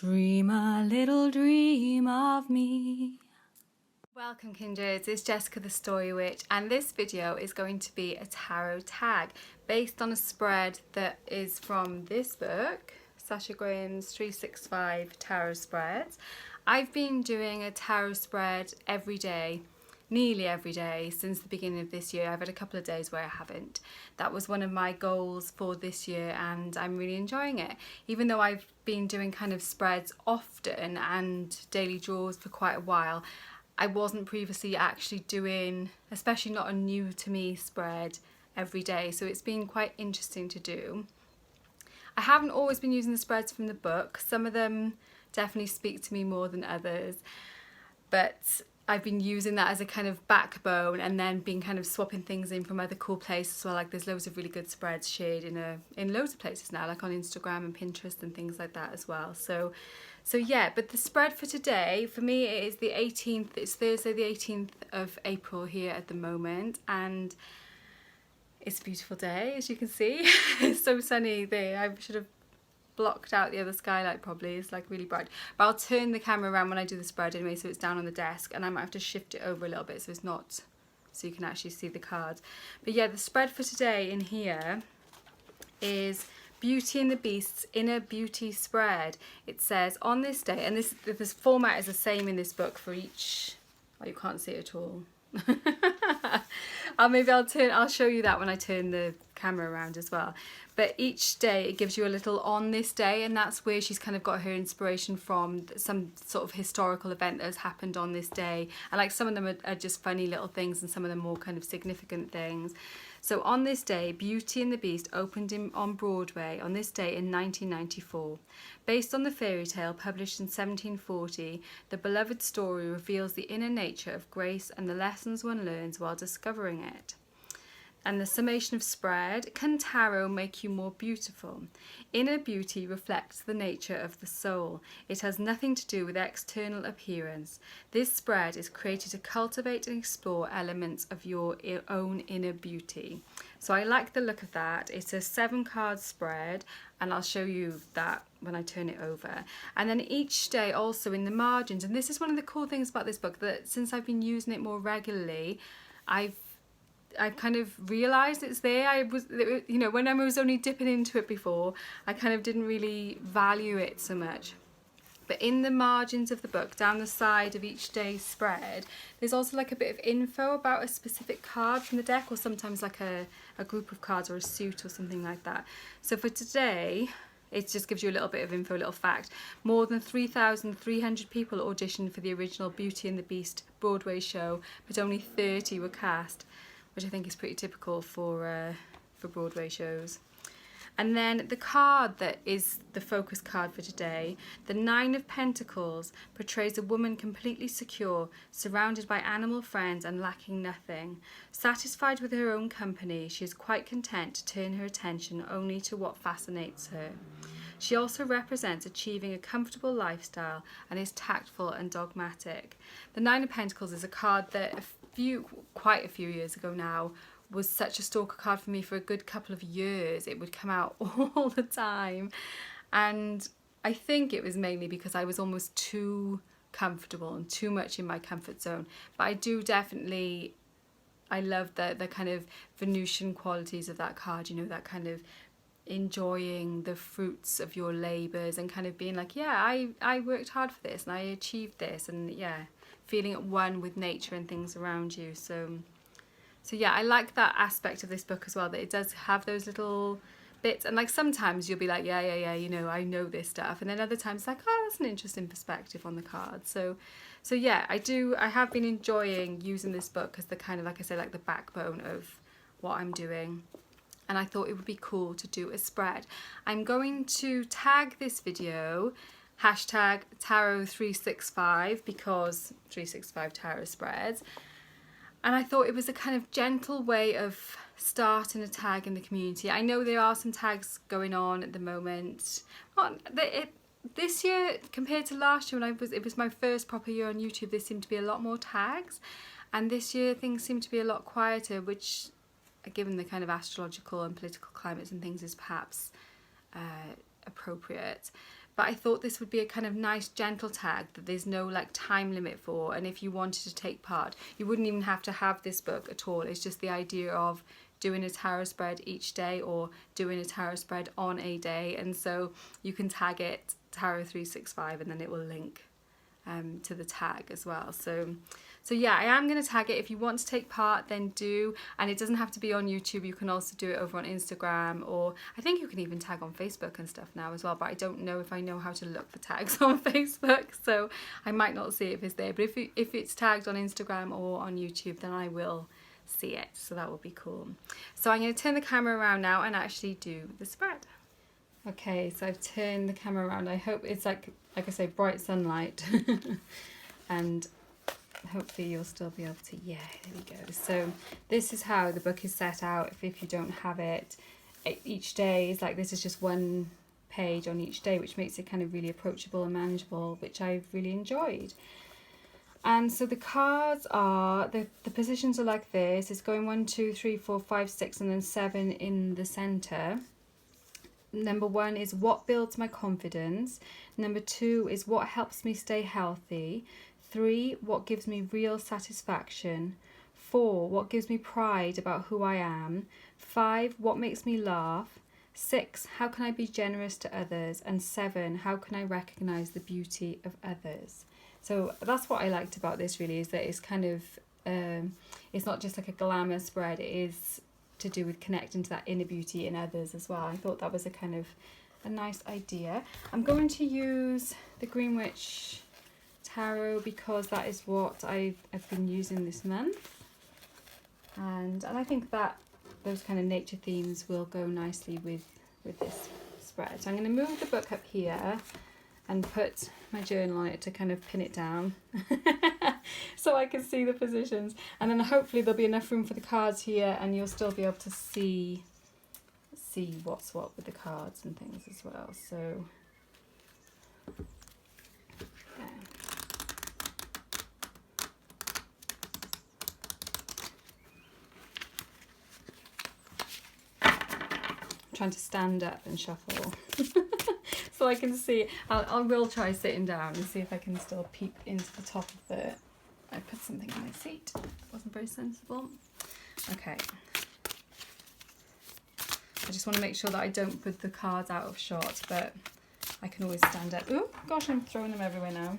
Dream a little dream of me. Welcome kindreds, it's Jessica the Story Witch, and this video is going to be a tarot tag based on a spread that is from this book, Sacha Graham's 365 Tarot Spreads. I've been doing a tarot spread every day, nearly every day since the beginning of this year. I've had a couple of days where I haven't. That was one of my goals for this year and I'm really enjoying it. Even though I've been doing kind of spreads often and daily draws for quite a while, I wasn't previously actually doing, especially not a new to me spread every day. So it's been quite interesting to do. I haven't always been using the spreads from the book. Some of them definitely speak to me more than others, but I've been using that as a kind of backbone and then been kind of swapping things in from other cool places as well. Like there's loads of really good spreads shared in loads of places now, like on Instagram and Pinterest and things like that as well. So yeah, but the spread for today, for me, it is the 18th, it's Thursday the 18th of April here at the moment, and it's a beautiful day, as you can see. It's so sunny there. I should have blocked out the other skylight probably. It's like really bright, but I'll turn the camera around when I do the spread anyway, so it's down on the desk, and I might have to shift it over a little bit so it's not, so you can actually see the cards. But yeah, the spread for today in here is Beauty and the Beast's Inner Beauty Spread. It says on this day, and this format is the same in this book for each, oh, you can't see it at all. I'll show you that when I turn the camera around as well. But each day it gives you a little on this day, and that's where she's kind of got her inspiration from, some sort of historical event that has happened on this day. And like some of them are just funny little things and some of them more kind of significant things. So on this day, Beauty and the Beast opened on Broadway on this day in 1994. Based on the fairy tale published in 1740, the beloved story reveals the inner nature of grace and the lessons one learns while discovering it. And the summation of spread: can tarot make you more beautiful? Inner beauty reflects the nature of the soul. It has nothing to do with external appearance. This spread is created to cultivate and explore elements of your own inner beauty. So I like the look of that. It's a 7-card spread, and I'll show you that when I turn it over. And then each day also in the margins, and this is one of the cool things about this book, that since I've been using it more regularly, I've kind of realised it's there. When I was only dipping into it before, I kind of didn't really value it so much. But in the margins of the book, down the side of each day's spread, there's also like a bit of info about a specific card from the deck, or sometimes like a group of cards or a suit or something like that. So for today, it just gives you a little bit of info, a little fact. More than 3,300 people auditioned for the original Beauty and the Beast Broadway show, but only 30 were cast, which I think is pretty typical for Broadway shows. And then the card that is the focus card for today, the 9 of Pentacles, portrays a woman completely secure, surrounded by animal friends and lacking nothing. Satisfied with her own company, she is quite content to turn her attention only to what fascinates her. She also represents achieving a comfortable lifestyle and is tactful and dogmatic. The 9 of Pentacles is a card that quite a few years ago now was such a stalker card for me for a good couple of years. It would come out all the time, and I think it was mainly because I was almost too comfortable and too much in my comfort zone. But I do definitely, I love the kind of Venusian qualities of that card, you know, that kind of enjoying the fruits of your labours and kind of being like, yeah, I worked hard for this and I achieved this, and yeah, feeling at one with nature and things around you. So yeah, I like that aspect of this book as well, that it does have those little bits, and like sometimes you'll be like, yeah, you know, I know this stuff, and then other times it's like, oh, that's an interesting perspective on the card. So yeah, I have been enjoying using this book as the kind of, like I said, like the backbone of what I'm doing, and I thought it would be cool to do a spread. I'm going to tag this video hashtag tarot365 because 365 tarot spreads. And I thought it was a kind of gentle way of starting a tag in the community. I know there are some tags going on at the moment. This year, compared to last year when it was my first proper year on YouTube, there seemed to be a lot more tags. And this year things seem to be a lot quieter, which, given the kind of astrological and political climates and things, is perhaps appropriate. but I thought this would be a kind of nice gentle tag that there's no like time limit for, and if you wanted to take part you wouldn't even have to have this book at all. It's just the idea of doing a tarot spread each day or doing a tarot spread on a day, and so you can tag it Tarot 365 and then it will link to the tag as well. So yeah, I am going to tag it. If you want to take part, then do. And it doesn't have to be on YouTube. You can also do it over on Instagram, or I think you can even tag on Facebook and stuff now as well. But I don't know if I know how to look for tags on Facebook, so I might not see it if it's there. But if it's tagged on Instagram or on YouTube, then I will see it. So that will be cool. So I'm going to turn the camera around now and actually do the spread. Okay, so I've turned the camera around. I hope it's like I say, bright sunlight. And hopefully you'll still be able to, yeah, there we go. So this is how the book is set out if you don't have it. Each day is like, this is just one page on each day, which makes it kind of really approachable and manageable, which I've really enjoyed. And so the cards are, the positions are like this. It's going 1, 2, 3, 4, 5, 6 and then 7 in the centre. Number 1 is what builds my confidence. Number 2 is what helps me stay healthy. 3, what gives me real satisfaction. 4, what gives me pride about who I am. 5, what makes me laugh. 6, how can I be generous to others. And 7, how can I recognise the beauty of others. So that's what I liked about this really, is that it's kind of, it's not just like a glamour spread, it is to do with connecting to that inner beauty in others as well. I thought that was a kind of a nice idea. I'm going to use the Greenwich Tarot because that is what I've been using this month, and I think that those kind of nature themes will go nicely with this spread. So I'm going to move the book up here and put my journal on it to kind of pin it down so I can see the positions, and then hopefully there'll be enough room for the cards here and you'll still be able to see what's what with the cards and things as well. So yeah. I'm trying to stand up and shuffle so I can see. I will try sitting down and see if I can still peep into the top of the... I put something on my seat. Wasn't very sensible. Okay. I just want to make sure that I don't put the cards out of shot, but I can always stand up. Oh gosh, I'm throwing them everywhere now.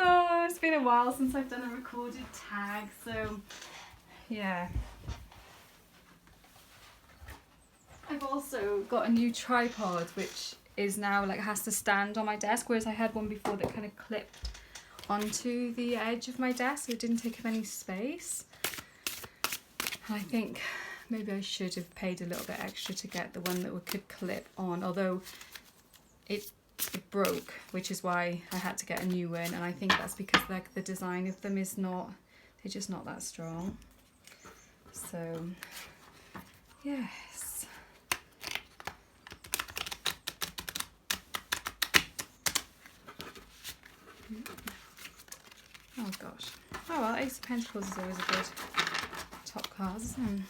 Oh, it's been a while since I've done a recorded tag, so yeah. I've also got a new tripod which is now like has to stand on my desk, whereas I had one before that kind of clipped onto the edge of my desk. It didn't take up any space. And I think maybe I should have paid a little bit extra to get the one that could clip on, although it broke, which is why I had to get a new one, and I think that's because like the design of them is not, they're just not that strong. So yes. Oh gosh. Oh well, Ace of Pentacles is always a good top card, isn't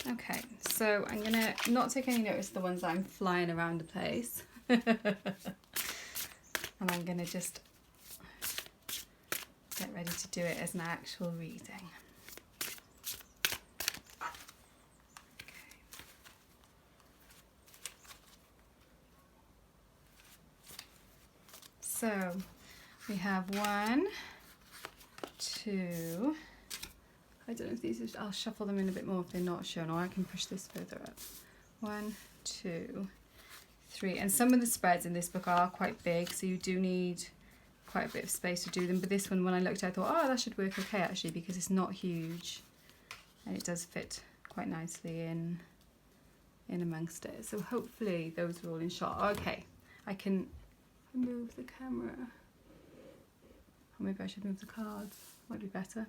it? Okay, so I'm gonna not take any notice of the ones that I'm flying around the place. And I'm gonna just get ready to do it as an actual reading. So we have 1, 2, I don't know if these are, I'll shuffle them in a bit more if they're not shown, or I can push this further up. 1, 2, 3, and some of the spreads in this book are quite big, so you do need quite a bit of space to do them, but this one, when I looked at it, I thought, oh, that should work okay actually, because it's not huge and it does fit quite nicely in amongst it. So hopefully those are all in shot. Okay, I can move the camera. Or maybe I should move the cards. Might be better.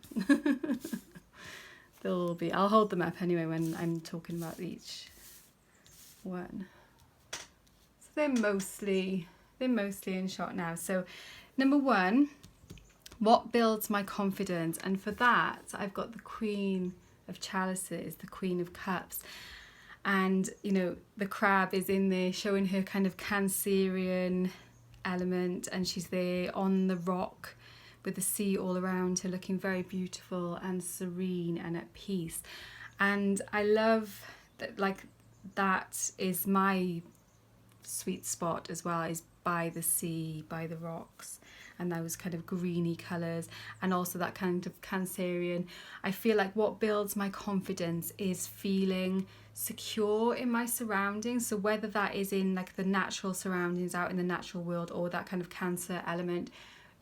They'll be. I'll hold them up anyway when I'm talking about each one. So they're mostly in shot now. So number 1, what builds my confidence? And for that, I've got the Queen of Chalices, the Queen of Cups. And, you know, the crab is in there showing her kind of Cancerian element, and she's there on the rock with the sea all around her, looking very beautiful and serene and at peace. And I love that, like, that is my sweet spot as well, is by the sea, by the rocks, and those kind of greeny colours, and also that kind of Cancerian. I feel like what builds my confidence is feeling secure in my surroundings. So whether that is in like the natural surroundings out in the natural world, or that kind of Cancer element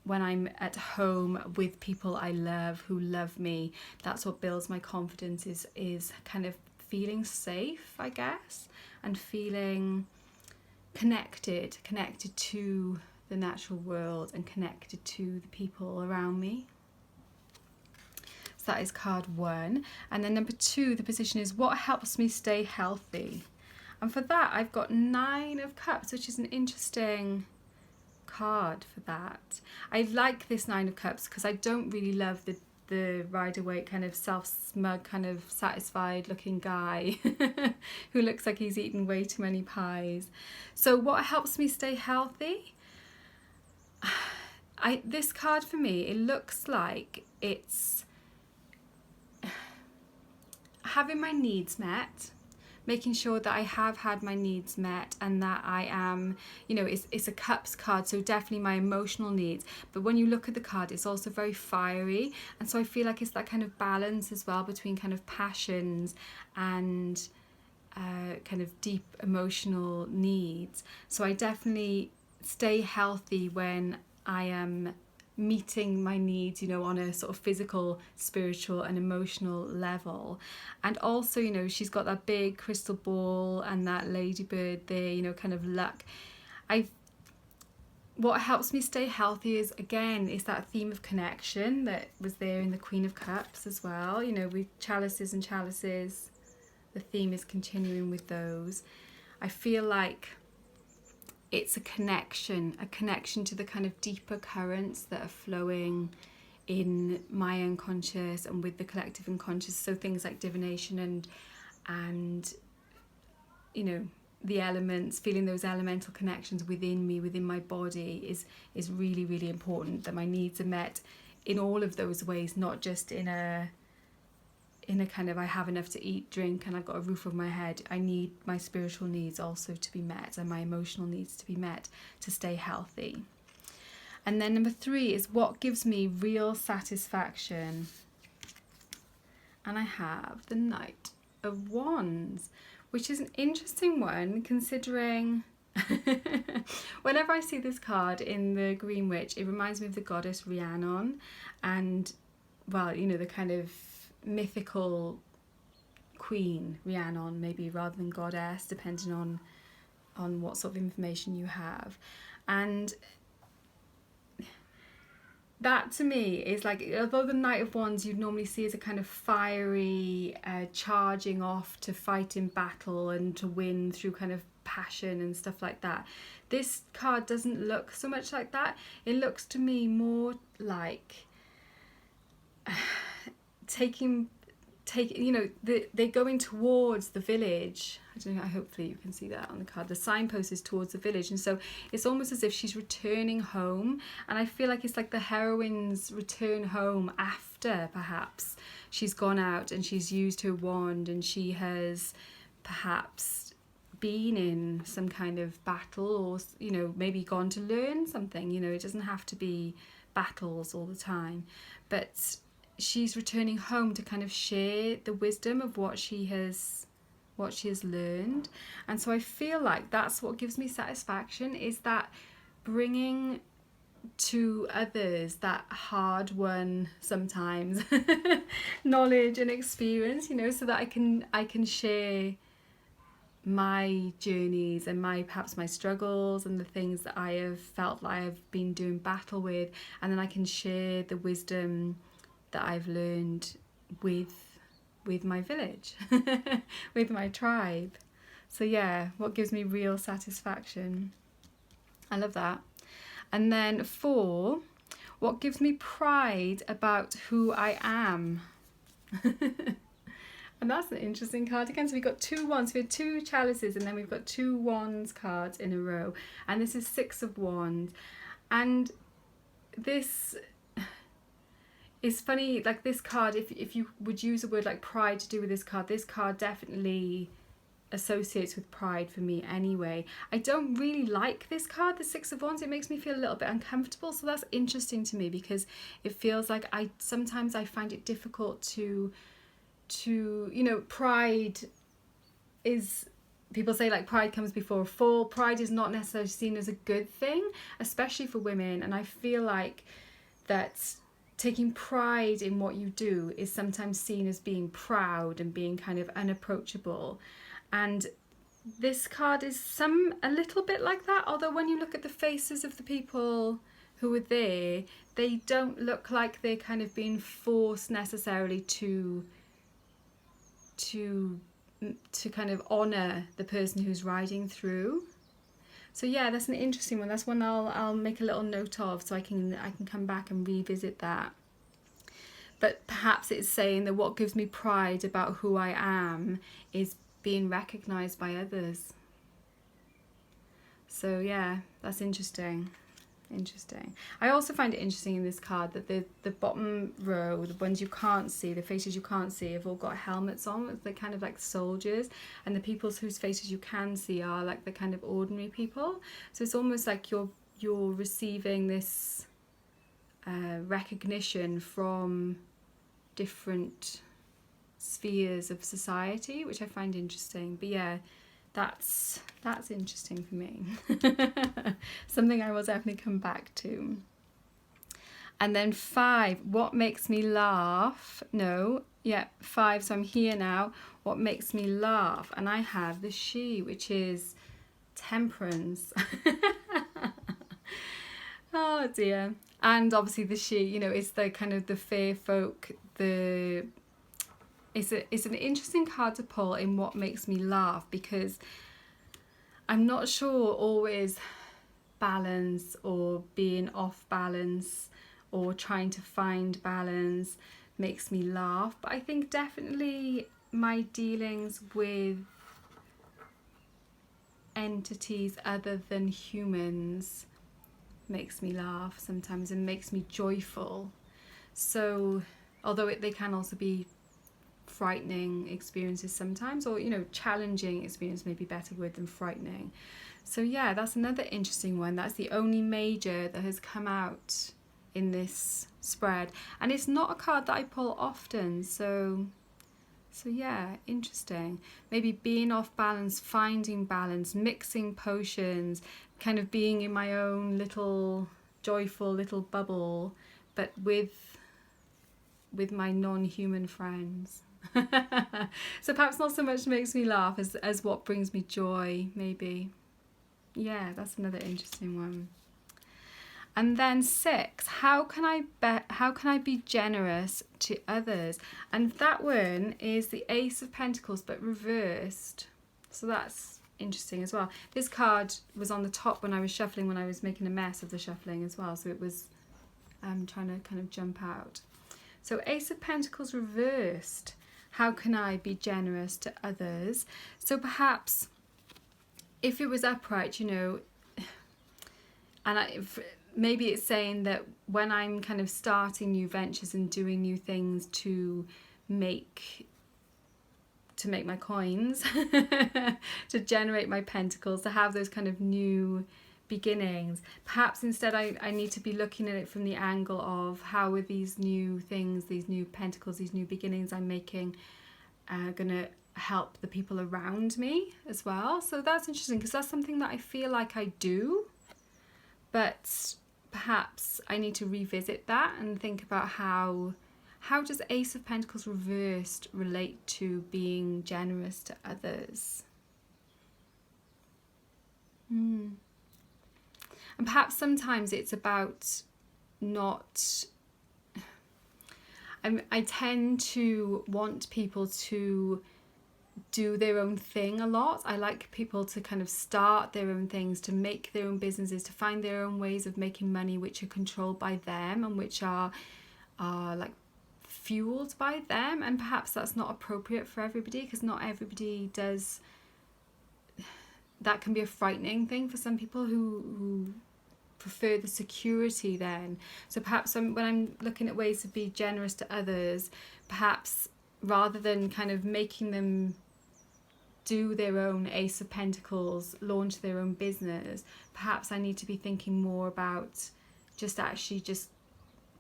when I'm at home with people I love who love me, that's what builds my confidence, is kind of feeling safe, I guess, and feeling connected to the natural world and connected to the people around me. So that is card 1. And then number 2, the position is what helps me stay healthy. And for that, I've got 9 of Cups, which is an interesting card for that. I like this 9 of Cups because I don't really love the Rider-Waite kind of self-smug, kind of satisfied looking guy who looks like he's eaten way too many pies. So what helps me stay healthy? This card for me, it looks like it's having my needs met, making sure that I have had my needs met, and that I am, you know, it's a Cups card, so definitely my emotional needs. But when you look at the card, it's also very fiery, and so I feel like it's that kind of balance as well between kind of passions and kind of deep emotional needs. So I definitely stay healthy when I am meeting my needs, you know, on a sort of physical, spiritual and emotional level. And also, you know, she's got that big crystal ball and that ladybird there, you know, kind of luck. What helps me stay healthy is, again, is that theme of connection that was there in the Queen of Cups as well, you know, with chalices and chalices. The theme is continuing with those. I feel like it's a connection to the kind of deeper currents that are flowing in my unconscious and with the collective unconscious. So things like divination and you know, the elements, feeling those elemental connections within me, within my body is really, really important, that my needs are met in all of those ways, not just in a kind of I have enough to eat, drink, and I've got a roof over my head. I need my spiritual needs also to be met, and my emotional needs to be met to stay healthy. And then number 3 is what gives me real satisfaction. And I have the Knight of Wands, which is an interesting one, considering whenever I see this card in the Green Witch, it reminds me of the goddess Rhiannon, and, well, you know, the kind of mythical queen Rhiannon, maybe, rather than goddess, depending on what sort of information you have. And that to me is like, although the Knight of Wands you'd normally see as a kind of fiery, charging off to fight in battle and to win through kind of passion and stuff like that, this card doesn't look so much like that. It looks to me more like taking, you know, they're going towards the village. I don't know, hopefully you can see that on the card. The signpost is towards the village, and so it's almost as if she's returning home. And I feel like it's like the heroine's return home after perhaps she's gone out and she's used her wand and she has perhaps been in some kind of battle, or, you know, maybe gone to learn something. You know, it doesn't have to be battles all the time, but she's returning home to kind of share the wisdom of what she has learned. And so I feel like that's what gives me satisfaction, is that bringing to others that hard-won sometimes knowledge and experience, you know, so that I can share my journeys and perhaps my struggles and the things that I have felt like I've been doing battle with, and then I can share the wisdom that I've learned with my village, with my tribe. So yeah, what gives me real satisfaction. I love that. And then 4, what gives me pride about who I am. And that's an interesting card again. So we've got 2 wands. We had 2 chalices and then we've got 2 wands cards in a row. And this is 6 of wands. And this is funny, like this card, if you would use a word like pride to do with this card definitely associates with pride for me anyway. I don't really like this card, the 6 of wands. It makes me feel a little bit uncomfortable. So that's interesting to me because it feels like sometimes I find it difficult to pride is, people say like pride comes before a fall. Pride is not necessarily seen as a good thing, especially for women. And I feel like that taking pride in what you do is sometimes seen as being proud and being kind of unapproachable. And this card is a little bit like that, although when you look at the faces of the people who are there, they don't look like they're kind of being forced necessarily to kind of honour the person who's riding through. So yeah, that's an interesting one. That's one I'll make a little note of so I can come back and revisit that. But perhaps it's saying that what gives me pride about who I am is being recognised by others. So yeah, that's interesting. I also find it interesting in this card that the bottom row, the ones you can't see, the faces you can't see, have all got helmets on. They're kind of like soldiers, and the people whose faces you can see are like the kind of ordinary people. So it's almost like you're receiving this recognition from different spheres of society, which I find interesting. But yeah, that's interesting for me. Something I will definitely come back to. And then 5, what makes me laugh? 5, so I'm here now. What makes me laugh? And I have the she, which is temperance. Oh dear. And obviously the she, it's the kind of the fair folk, it's an interesting card to pull in what makes me laugh, because I'm not sure always balance or being off balance or trying to find balance makes me laugh. But I think definitely my dealings with entities other than humans makes me laugh sometimes and makes me joyful. So although they can also be frightening experiences sometimes, or challenging experience, maybe better word than frightening. So yeah, that's another interesting one. That's the only major that has come out in this spread, and it's not a card that I pull often, so yeah, interesting. Maybe being off balance, finding balance, mixing potions, kind of being in my own little joyful little bubble, but with my non-human friends. So perhaps not so much makes me laugh as what brings me joy, maybe. Yeah, that's another interesting one. And then 6, how can I be generous to others? And that one is the Ace of Pentacles but reversed. So that's interesting as well. This card was on the top when I was shuffling, when I was making a mess of the shuffling as well. So it was trying to kind of jump out. So Ace of Pentacles reversed. How can I be generous to others? So perhaps if it was upright, and maybe it's saying that when I'm kind of starting new ventures and doing new things to make my coins, to generate my pentacles, to have those kind of new beginnings, perhaps instead I need to be looking at it from the angle of how are these new things, these new pentacles, these new beginnings I'm making gonna help the people around me as well. So that's interesting, because that's something that I feel like I do, but perhaps I need to revisit that and think about how does Ace of Pentacles reversed relate to being generous to others. And perhaps sometimes it's about I tend to want people to do their own thing a lot. I like people to kind of start their own things, to make their own businesses, to find their own ways of making money which are controlled by them and which are like fueled by them, and perhaps that's not appropriate for everybody, because not everybody does. That can be a frightening thing for some people who prefer the security then. So perhaps when I'm looking at ways to be generous to others, perhaps rather than kind of making them do their own Ace of Pentacles, launch their own business, perhaps I need to be thinking more about just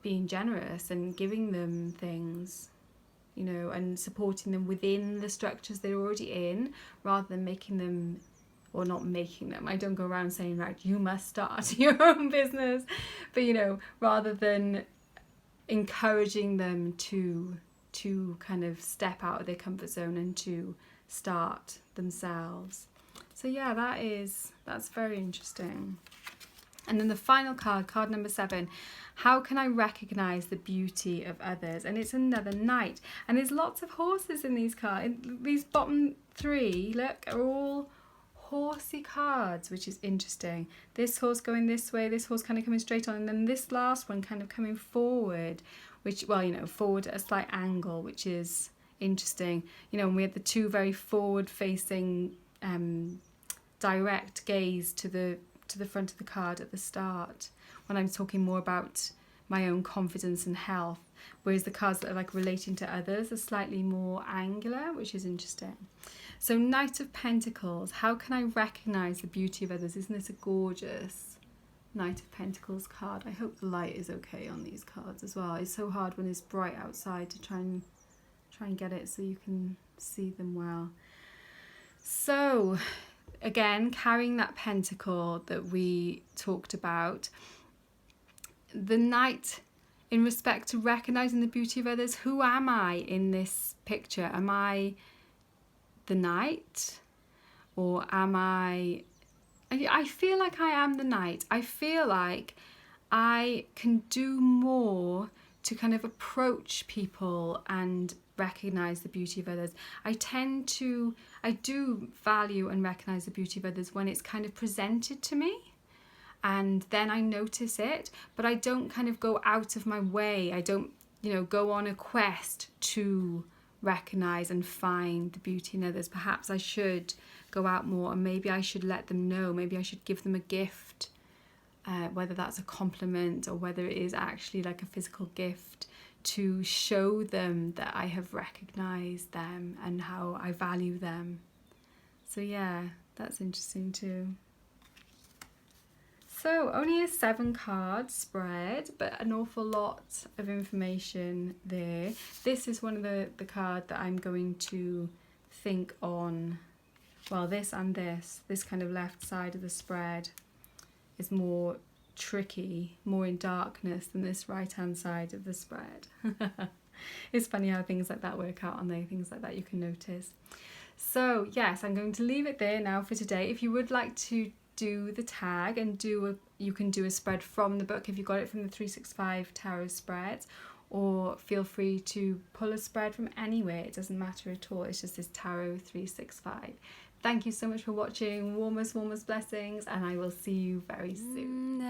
being generous and giving them things, you know, and supporting them within the structures they're already in, rather than making them, or not making them. I don't go around saying, right, you must start your own business, but, you know, rather than encouraging them to kind of step out of their comfort zone and to start themselves. So yeah, that's very interesting. And then the final card number 7, how can I recognize the beauty of others? And it's another knight, and there's lots of horses in these cards. These bottom 3, look, are all horsey cards, which is interesting. This horse going this way, this horse kind of coming straight on, and then this last one kind of coming forward, which, well, you know, forward at a slight angle, which is interesting. You know, and we had the 2 very forward facing direct gaze to the front of the card at the start, when I'm talking more about my own confidence and health, whereas the cards that are like relating to others are slightly more angular, which is interesting. So Knight of Pentacles, how can I recognize the beauty of others? Isn't this a gorgeous Knight of Pentacles card? I hope the light is okay on these cards as well. It's so hard when it's bright outside to try and get it so you can see them well. So again, carrying that pentacle that we talked about, the Knight, in respect to recognizing the beauty of others, who am I in this picture? Am I the Knight, or am I feel like I am the Knight. I feel like I can do more to kind of approach people and recognize the beauty of others. I do value and recognize the beauty of others when it's kind of presented to me, and then I notice it, but I don't kind of go out of my way. I don't, you know, go on a quest to recognize and find the beauty in others. Perhaps I should go out more, and maybe I should let them know. Maybe I should give them a gift, whether that's a compliment or whether it is actually like a physical gift, to show them that I have recognized them and how I value them. So yeah, that's interesting too. So only a 7 card spread, but an awful lot of information there. This is one of the card that I'm going to think on. Well, this and this kind of left side of the spread is more tricky, more in darkness than this right hand side of the spread. It's funny how things like that work out, aren't they? Things like that you can notice. So yes, I'm going to leave it there now for today. If you would like to do the tag and you can do a spread from the book if you got it from the 365 tarot spreads, or feel free to pull a spread from anywhere. It doesn't matter at all. It's just this tarot 365. Thank you so much for watching. Warmest blessings, and I will see you very soon.